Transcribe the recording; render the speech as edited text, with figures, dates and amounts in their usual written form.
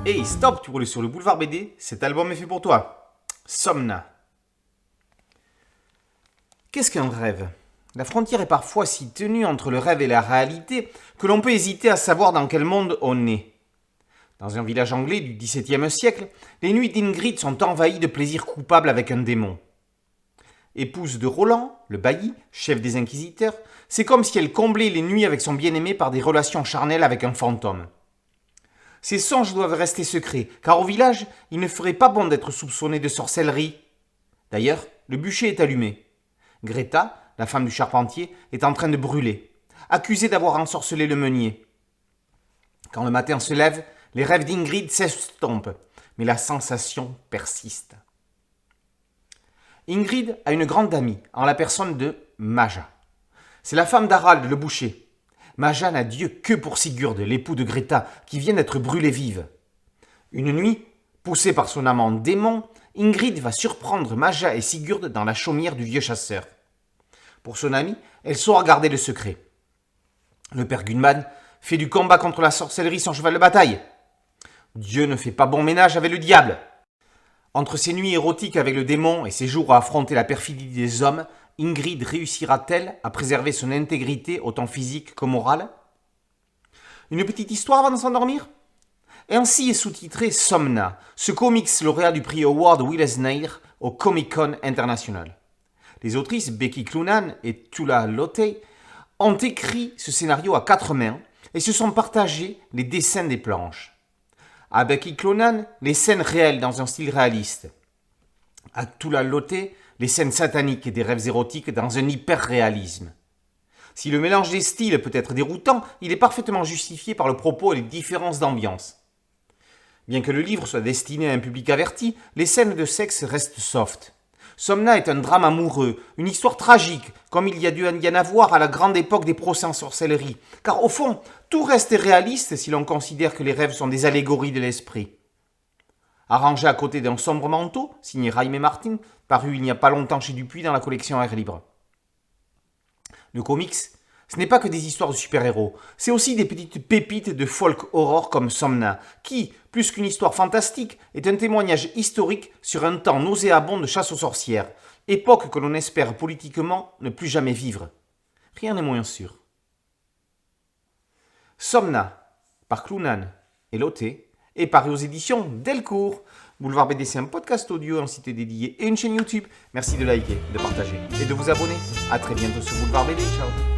Hey, stop, tu roules sur le boulevard BD, cet album est fait pour toi. Somna. Qu'est-ce qu'un rêve? La frontière est parfois si ténue entre le rêve et la réalité que l'on peut hésiter à savoir dans quel monde on est. Dans un village anglais du XVIIe siècle, les nuits d'Ingrid sont envahies de plaisirs coupables avec un démon. Épouse de Roland, le bailli, chef des inquisiteurs, c'est comme si elle comblait les nuits avec son bien-aimé par des relations charnelles avec un fantôme. Ces songes doivent rester secrets, car au village, il ne ferait pas bon d'être soupçonné de sorcellerie. D'ailleurs, le bûcher est allumé. Greta, la femme du charpentier, est en train de brûler, accusée d'avoir ensorcelé le meunier. Quand le matin se lève, les rêves d'Ingrid s'estompent, mais la sensation persiste. Ingrid a une grande amie, en la personne de Maja. C'est la femme d'Harald, le boucher. Maja n'a Dieu que pour Sigurd, l'époux de Greta, qui vient d'être brûlée vive. Une nuit, poussée par son amant démon, Ingrid va surprendre Maja et Sigurd dans la chaumière du vieux chasseur. Pour son ami, elle saura garder le secret. Le père Gunman fait du combat contre la sorcellerie son cheval de bataille. Dieu ne fait pas bon ménage avec le diable. Entre ses nuits érotiques avec le démon et ses jours à affronter la perfidie des hommes, Ingrid réussira-t-elle à préserver son intégrité autant physique que morale? Une petite histoire avant de s'endormir? Ainsi est sous-titré Somna, ce comics lauréat du prix Howard Willesneir au Comic-Con International. Les autrices Becky Cloonan et Tula Lotay ont écrit ce scénario à 4 mains et se sont partagés les dessins des planches. À Becky Cloonan, les scènes réelles dans un style réaliste. À Tula Lotay, les scènes sataniques et des rêves érotiques dans un hyper-réalisme. Si le mélange des styles peut être déroutant, il est parfaitement justifié par le propos et les différences d'ambiance. Bien que le livre soit destiné à un public averti, les scènes de sexe restent soft. Somna est un drame amoureux, une histoire tragique, comme il y a dû y en avoir à la grande époque des procès en sorcellerie. Car au fond, tout reste réaliste si l'on considère que les rêves sont des allégories de l'esprit. Arrangé à côté d'un sombre manteau, signé Jaime Martin, paru il n'y a pas longtemps chez Dupuis dans la collection Air Libre. Le comics, ce n'est pas que des histoires de super-héros, c'est aussi des petites pépites de folk horror comme Somna, qui, plus qu'une histoire fantastique, est un témoignage historique sur un temps nauséabond de chasse aux sorcières, époque que l'on espère politiquement ne plus jamais vivre. Rien n'est moins sûr. Somna, par Cloonan et Lotay, est paru aux éditions Delcourt. Boulevard BD, c'est un podcast audio, un site dédié et une chaîne YouTube. Merci de liker, de partager et de vous abonner. A très bientôt sur Boulevard BD. Ciao.